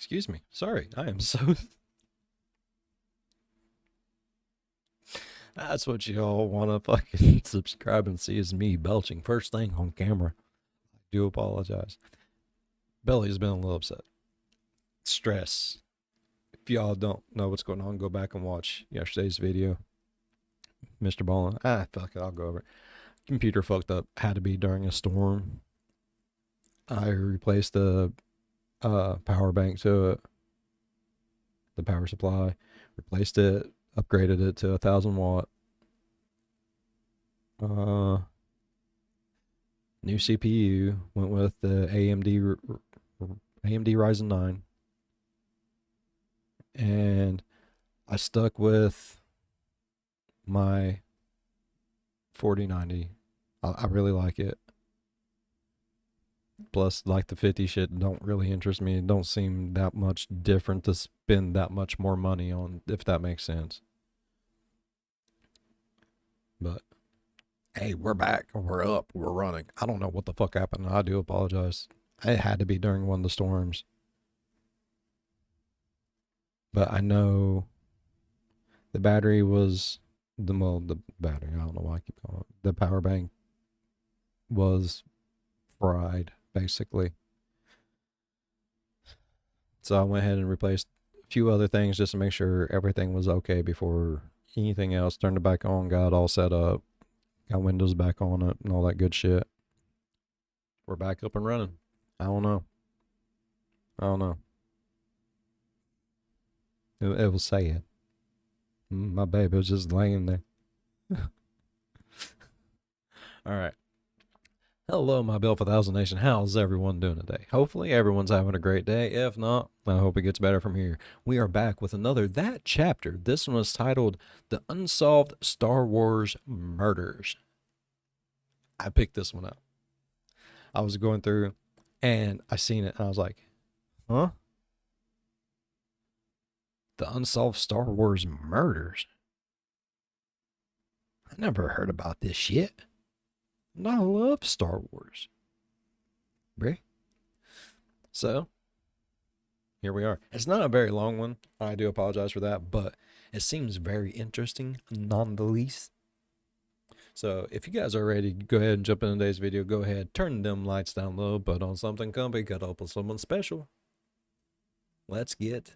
Excuse me. Sorry, I am so... That's what y'all want to fucking subscribe and see is me belching first thing on camera. I do apologize. Belly's been a little upset. Stress. If y'all don't know what's going on, go back and watch yesterday's video. Mr. Ballin. Fuck it, I'll go over it. Computer fucked up. Had to be during a storm. I replaced the power bank to it. The power supply. Replaced it. Upgraded it to 1,000 watt. New CPU. Went with the AMD Ryzen 9. And I stuck with my 4090. I really like it. Plus, like the 50 shit don't really interest me. It don't seem that much different to spend that much more money on, if that makes sense. But, hey, we're back. We're up. We're running. I don't know what the fuck happened. I do apologize. It had to be during one of the storms. But I know the battery was... the battery, I don't know why I keep calling it. The power bank was fried, basically. So I went ahead and replaced a few other things just to make sure everything was okay before anything else. Turned it back on, got it all set up, got Windows back on it, and all that good shit. We're back up and running. I don't know. It was sad. My baby was just laying there. Alright. Hello, my Bill for 1000 Nation. How's everyone doing today? Hopefully everyone's having a great day. If not, I hope it gets better from here. We are back with another That Chapter. This one was titled The Unsolved Star Wars Murders. I picked this one up. I was going through and I seen it and I was like, huh? The Unsolved Star Wars Murders? I never heard about this shit. And I love Star Wars. Bruh. So, here we are. It's not a very long one. I do apologize for that, but it seems very interesting nonetheless. So, if you guys are ready, go ahead and jump into today's video. Go ahead, turn them lights down low, put on something comfy, cut up with someone special. Let's get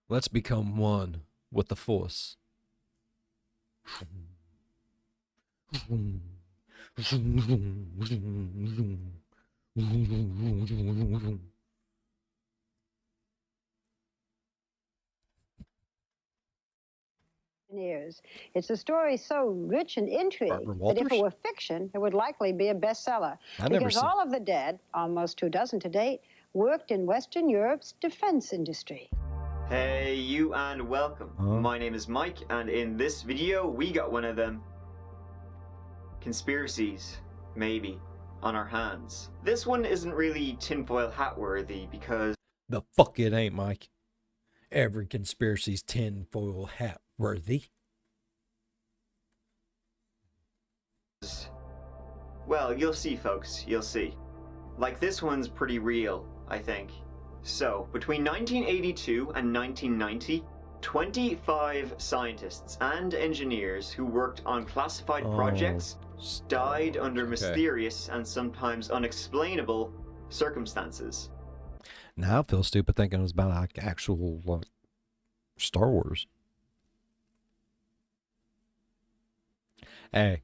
Let's become one with the Force. It's a story so rich and intrigue that if it were fiction, it would likely be a bestseller. Because all of the dead, almost 24 to date, worked in Western Europe's defense industry. Hey you and welcome. My name is Mike and in this video we got one of them conspiracies, maybe, on our hands. This one isn't really tinfoil hat worthy because... The fuck it ain't, Mike. Every conspiracy's tinfoil hat worthy. Well, you'll see folks, you'll see. Like this one's pretty real, I think. So, between 1982 and 1990, 25 scientists and engineers who worked on classified projects died under mysterious and sometimes unexplainable circumstances. Now I feel stupid thinking it was about like actual like Star Wars. Hey,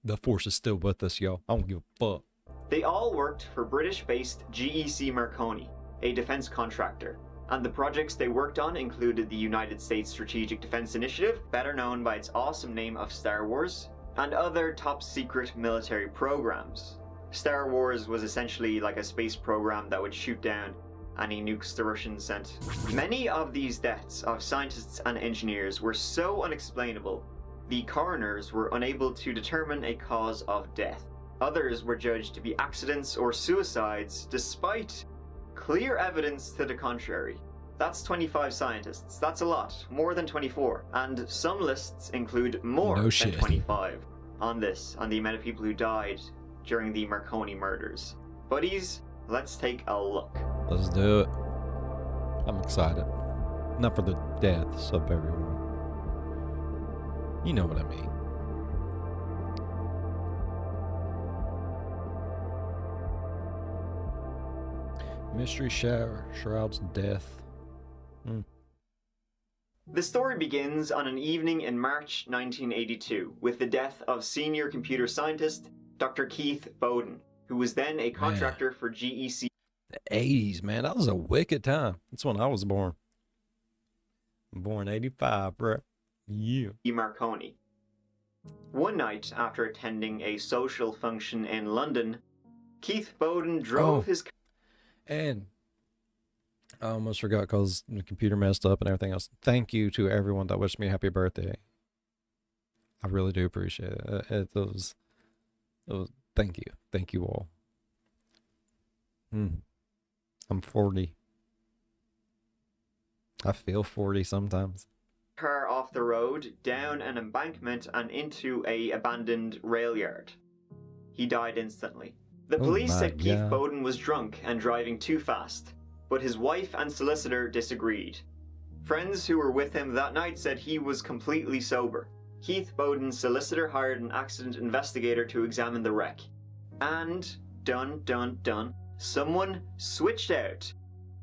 the Force is still with us, y'all. I don't give a fuck. They all worked for British-based GEC Marconi, a defense contractor, and the projects they worked on included the United States Strategic Defense Initiative, better known by its awesome name of Star Wars, and other top-secret military programs. Star Wars was essentially like a space program that would shoot down any nukes the Russians sent. Many of these deaths of scientists and engineers were so unexplainable, the coroners were unable to determine a cause of death. Others were judged to be accidents or suicides despite clear evidence to the contrary. That's 25 scientists. That's a lot. More than 24. And some lists include more than 25 on the amount of people who died during the Marconi murders. Buddies, let's take a look. Let's do it. I'm excited. Not for the deaths of everyone. You know what I mean. Mystery shrouds death. The story begins on an evening in March 1982 with the death of senior computer scientist Dr. Keith Bowden, who was then a contractor for GEC. The 80s, man. That was a wicked time. That's when I was born. I'm born 85, bro. Yeah. Marconi. One night, after attending a social function in London, Keith Bowden drove his... And I almost forgot because the computer messed up and everything else. Thank you to everyone that wished me a happy birthday. I really do appreciate it. It was thank you. Thank you all. I'm 40. I feel 40 sometimes. Car off the road, down an embankment and into a abandoned rail yard. He died instantly. The police said Keith Bowden was drunk and driving too fast, but his wife and solicitor disagreed. Friends who were with him that night said he was completely sober. Keith Bowden's solicitor hired an accident investigator to examine the wreck. And, dun dun dun, someone switched out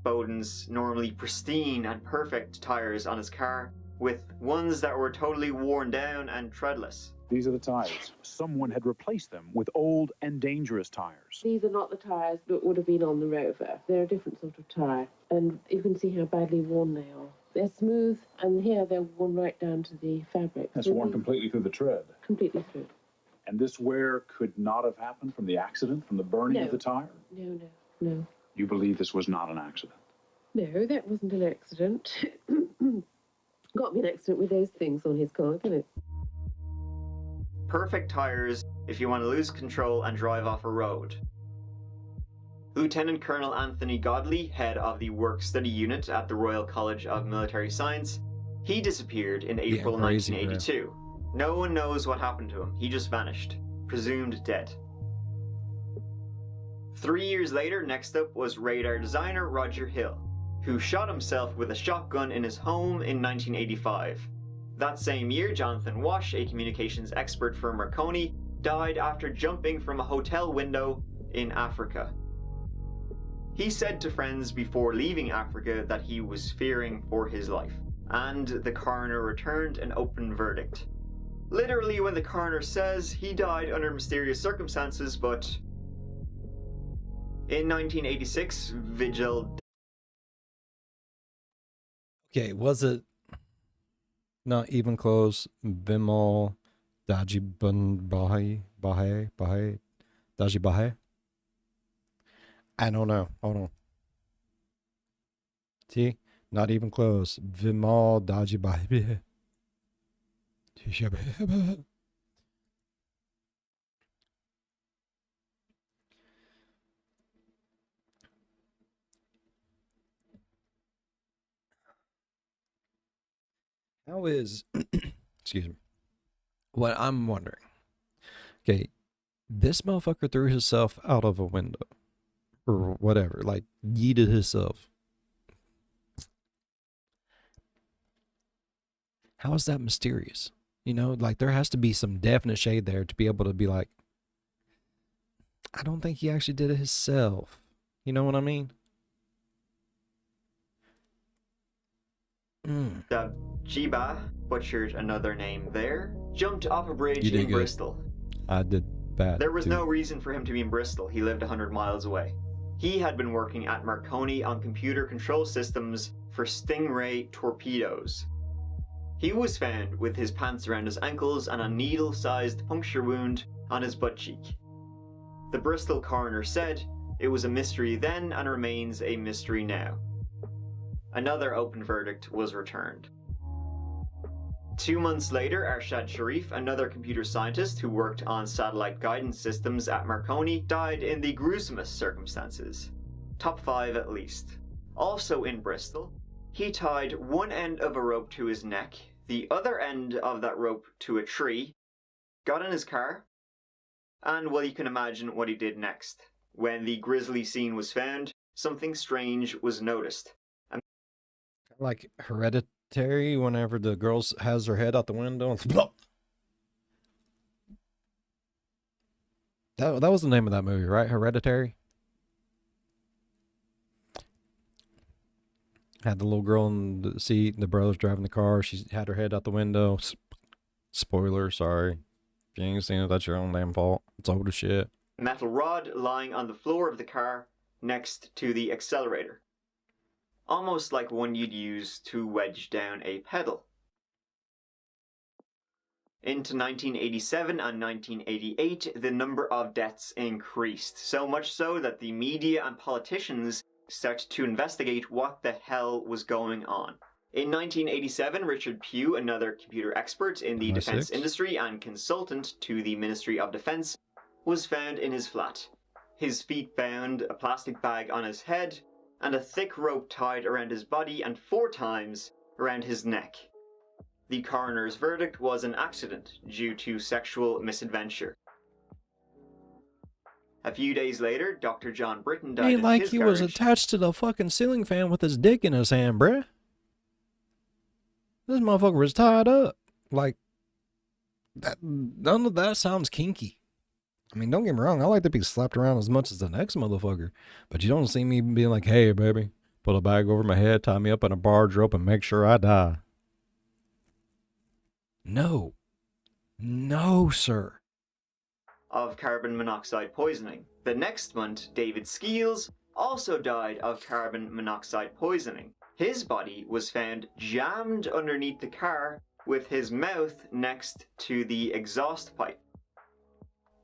Bowden's normally pristine and perfect tires on his car with ones that were totally worn down and treadless. These are the tires. Someone had replaced them with old and dangerous tires. These are not the tires that would have been on the Rover. They're a different sort of tire, and you can see how badly worn they are. They're smooth, and here they're worn right down to the fabric. That's worn completely through the tread. Completely through. And this wear could not have happened from the accident, from the burning of the tire? No. You believe this was not an accident? No, that wasn't an accident. Got to be an accident with those things on his car, can it? Perfect tires if you want to lose control and drive off a road. Lieutenant Colonel Anthony Godley, head of the Work Study Unit at the Royal College of Military Science, he disappeared in April 1982. No one knows what happened to him. He just vanished, presumed dead. 3 years later, next up was radar designer Roger Hill, who shot himself with a shotgun in his home in 1985. That same year, Jonathan Wash, a communications expert for Marconi, died after jumping from a hotel window in Africa. He said to friends before leaving Africa that he was fearing for his life, and the coroner returned an open verdict. Literally when the coroner says he died under mysterious circumstances, but in 1986, vigil... Okay, was it not even close? Bimal Dajibun Bahe Daji Bahe? I don't know. Hold on. See? Not even close. Vimal Daji Bahe. How is, excuse me, what I'm wondering, okay, this motherfucker threw himself out of a window, or whatever, like, yeeted himself. How is that mysterious? You know, like, there has to be some definite shade there to be able to be like, I don't think he actually did it himself. You know what I mean? Jiba, butchered another name there, jumped off a bridge in Bristol. I did bad. There was no reason for him to be in Bristol. He lived 100 miles away. He had been working at Marconi on computer control systems for Stingray torpedoes. He was found with his pants around his ankles and a needle-sized puncture wound on his butt cheek. The Bristol coroner said it was a mystery then and remains a mystery now. Another open verdict was returned. 2 months later, Arshad Sharif, another computer scientist who worked on satellite guidance systems at Marconi, died in the gruesomest circumstances. Top 5 at least. Also in Bristol, He tied one end of a rope to his neck, the other end of that rope to a tree, got in his car, and well, you can imagine what he did next. When the grisly scene was found, something strange was noticed. Like Hereditary, whenever the girl has her head out the window and that was the name of that movie, right? Hereditary? Had the little girl in the seat, and the brother's driving the car. She had her head out the window. Spoiler, sorry. If you ain't seen it, that's your own damn fault. It's old as shit. Metal rod lying on the floor of the car next to the accelerator. Almost like one you'd use to wedge down a pedal. Into 1987 and 1988, the number of deaths increased, so much so that the media and politicians started to investigate what the hell was going on. In 1987, Richard Pugh, another computer expert in the defense industry and consultant to the Ministry of Defense, was found in his flat. His feet bound, a plastic bag on his head, and a thick rope tied around his body and 4 times around his neck. The coroner's verdict was an accident due to sexual misadventure. A few days later, Dr. John Britton died Ain't in like his he garage. was attached to the fucking ceiling fan with his dick in his hand, bruh. This motherfucker was tied up. Like, that, none of that sounds kinky. I mean, don't get me wrong, I like to be slapped around as much as the next motherfucker. But you don't see me being like, hey, baby, put a bag over my head, tie me up in a barge rope, and make sure I die. No. No, sir. Of carbon monoxide poisoning. The next month, David Skeels also died of carbon monoxide poisoning. His body was found jammed underneath the car with his mouth next to the exhaust pipe.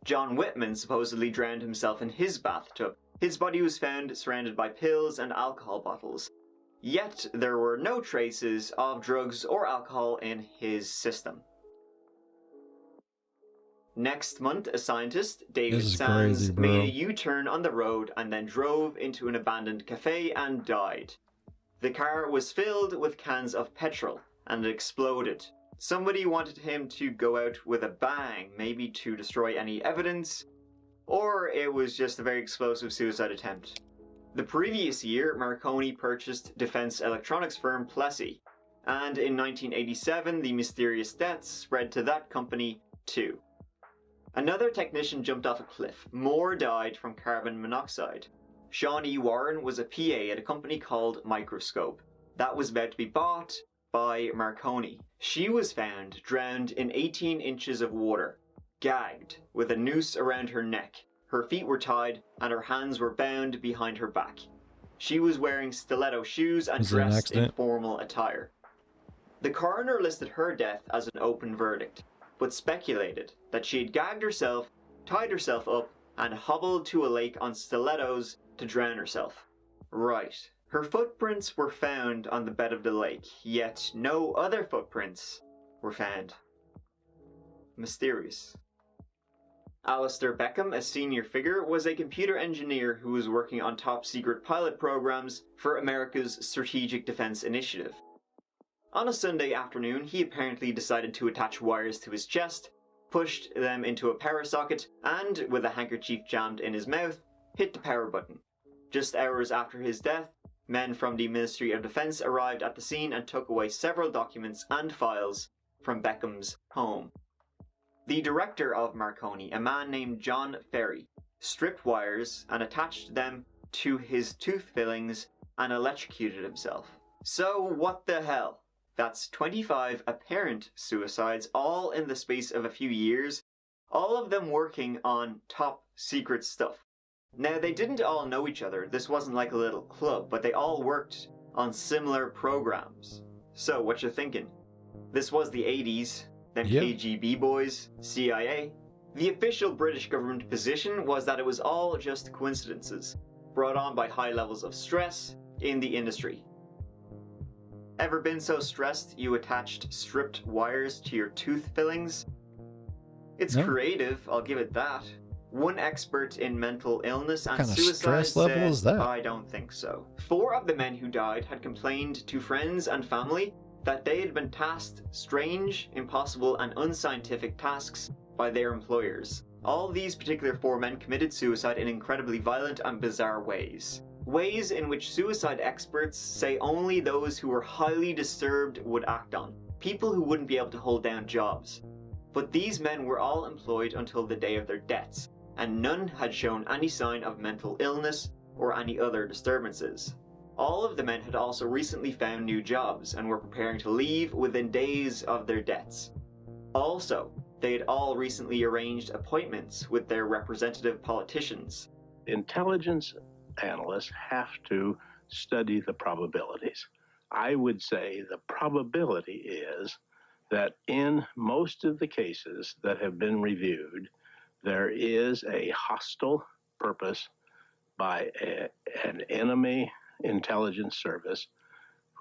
John Whitman supposedly drowned himself in his bathtub. His body was found surrounded by pills and alcohol bottles. Yet there were no traces of drugs or alcohol in his system. Next month, a scientist, David Sands, made a U-turn on the road and then drove into an abandoned cafe and died. The car was filled with cans of petrol and it exploded. Somebody wanted him to go out with a bang, maybe to destroy any evidence, or it was just a very explosive suicide attempt. The previous year, Marconi purchased defense electronics firm Plessey, and in 1987 the mysterious deaths spread to that company too. Another technician jumped off a cliff. More died from carbon monoxide. Sean E. Warren was a PA at a company called Microscope that was about to be bought by Marconi. She was found drowned in 18 inches of water, gagged, with a noose around her neck. Her feet were tied and her hands were bound behind her back. She was wearing stiletto shoes and dressed in formal attire. The coroner listed her death as an open verdict, but speculated that she had gagged herself, tied herself up, and hobbled to a lake on stilettos to drown herself. Right. Her footprints were found on the bed of the lake, yet no other footprints were found. Mysterious. Alistair Beckham, a senior figure, was a computer engineer who was working on top-secret pilot programs for America's Strategic Defense Initiative. On a Sunday afternoon, he apparently decided to attach wires to his chest, pushed them into a power socket, and, with a handkerchief jammed in his mouth, hit the power button. Just hours after his death, men from the Ministry of Defense arrived at the scene and took away several documents and files from Beckham's home. The director of Marconi, a man named John Ferry, stripped wires and attached them to his tooth fillings and electrocuted himself. So what the hell? That's 25 apparent suicides, all in the space of a few years, all of them working on top secret stuff. Now, they didn't all know each other. This wasn't like a little club, but they all worked on similar programs. So, what you thinking? This was the 80s, them KGB boys, CIA. The official British government position was that it was all just coincidences, brought on by high levels of stress in the industry. Ever been so stressed you attached stripped wires to your tooth fillings? It's creative, I'll give it that. One expert in mental illness and kind of suicide stress level said, is that? I don't think so. 4 of the men who died had complained to friends and family that they had been tasked strange, impossible, and unscientific tasks by their employers. All these particular 4 men committed suicide in incredibly violent and bizarre ways. Ways in which suicide experts say only those who were highly disturbed would act on. People who wouldn't be able to hold down jobs. But these men were all employed until the day of their deaths, and none had shown any sign of mental illness or any other disturbances. All of the men had also recently found new jobs and were preparing to leave within days of their deaths. Also, they had all recently arranged appointments with their representative politicians. Intelligence analysts have to study the probabilities. I would say the probability is that in most of the cases that have been reviewed, there is a hostile purpose by an enemy intelligence service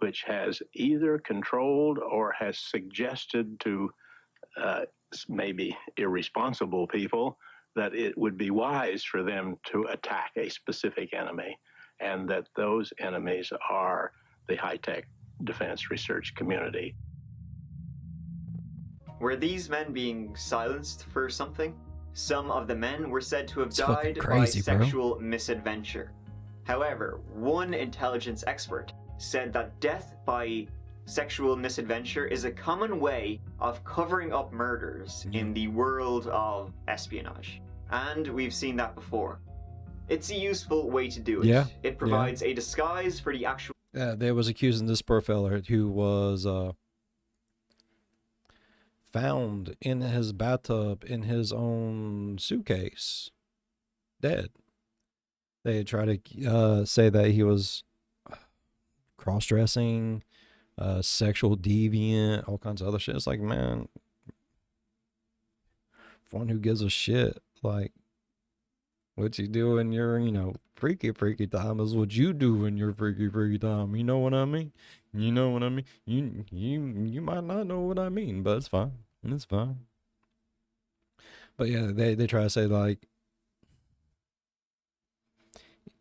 which has either controlled or has suggested to maybe irresponsible people that it would be wise for them to attack a specific enemy, and that those enemies are the high-tech defense research community. Were these men being silenced for something? Some of the men were said to have It's fucking died crazy, by bro. sexual misadventure. However, one intelligence expert said that death by sexual misadventure is a common way of covering up murders in the world of espionage. And we've seen that before. It's a useful way to do it. Yeah, It provides a disguise for the actual... They was accusing this poor fella who was found in his bathtub in his own suitcase, dead. They tried to say that he was cross-dressing, sexual deviant, all kinds of other shit. It's like, man, for one who gives a shit, like, what you do in your, freaky time is what you do in your freaky time. You know what I mean? You know what I mean? You might not know what I mean, but it's fine. It's fine. But yeah, they try to say, like,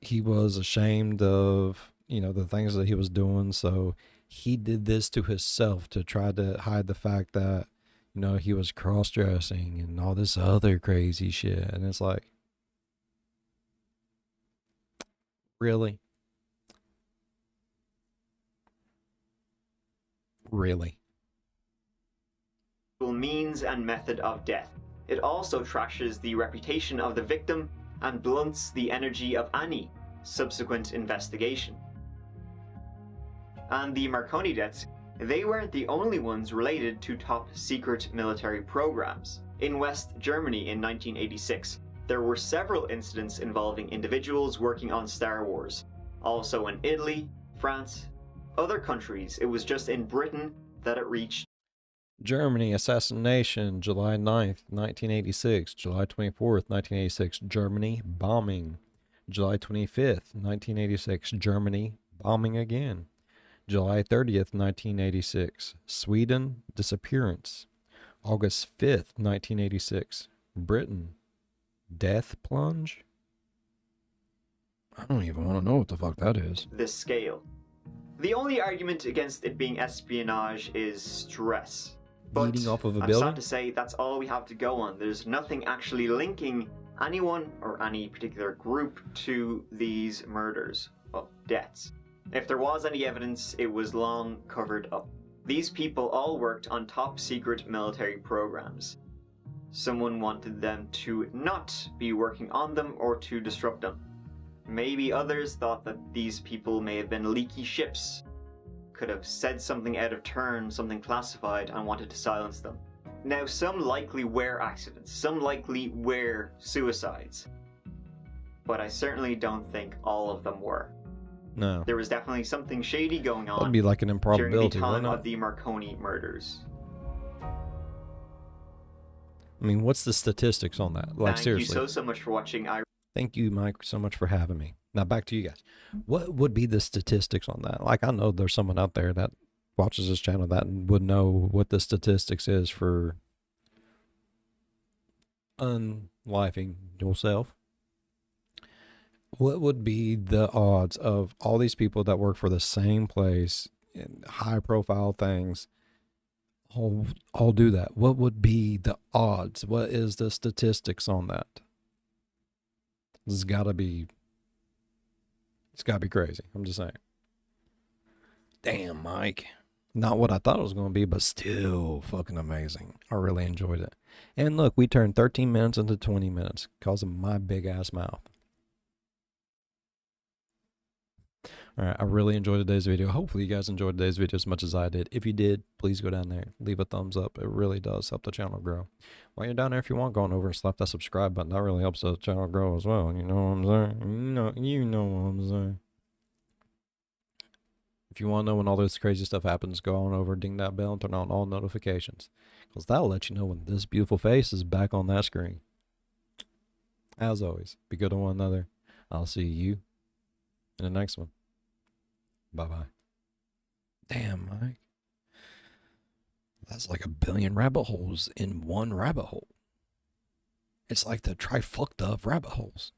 he was ashamed of, the things that he was doing, so he did this to himself to try to hide the fact that, he was cross-dressing and all this other crazy shit. And it's like, really? Really? means and method of death. It also trashes the reputation of the victim and blunts the energy of any subsequent investigation. And the Marconi deaths, they weren't the only ones related to top secret military programs. In West Germany in 1986, there were several incidents involving individuals working on Star Wars. Also in Italy, France, other countries. It was just in Britain that it reached. Germany assassination, July 9th, 1986. July 24th, 1986. Germany bombing. July 25th, 1986. Germany bombing again. July 30th, 1986. Sweden disappearance. August 5th, 1986. Britain death plunge. I don't even want to know what the fuck that is. This scale. The only argument against it being espionage is stress. But Eating off of a I'm building? sad to say that's all we have to go on. There's nothing actually linking anyone or any particular group to these murders, well, deaths. If there was any evidence, it was long covered up. These people all worked on top secret military programs. Someone wanted them to not be working on them or to disrupt them. Maybe others thought that these people may have been leaky ships, could have said something out of turn, something classified, and wanted to silence them. Now, some likely were accidents, some likely were suicides, but I certainly don't think all of them were. No. There was definitely something shady going on. That'd be like an during improbability, the time wouldn't it? of the Marconi murders. I mean, what's the statistics on that? Like, Thank seriously. you so much for watching. Thank you, Mike, so much for having me. Now, back to you guys. What would be the statistics on that? Like, I know there's someone out there that watches this channel that would know what the statistics is for lifing yourself, what would be the odds of all these people that work for the same place in high profile things all do that? What would be the odds? What is the statistics on that? It's gotta be crazy. I'm just saying. Damn, Mike. Not what I thought it was going to be, but still fucking amazing. I really enjoyed it. And look, we turned 13 minutes into 20 minutes because of my big ass mouth. All right, I really enjoyed today's video. Hopefully you guys enjoyed today's video as much as I did. If you did, please go down there, leave a thumbs up. It really does help the channel grow. While you're down there, if you want, go on over and slap that subscribe button. That really helps the channel grow as well. You know what I'm saying? You know what I'm saying. If you want to know when all this crazy stuff happens, go on over, ding that bell, and turn on all notifications. Because that'll let you know when this beautiful face is back on that screen. As always, be good to one another. I'll see you in the next one. Bye-bye. Damn, Mike. That's like a billion rabbit holes in one rabbit hole. It's like the trifecta of rabbit holes.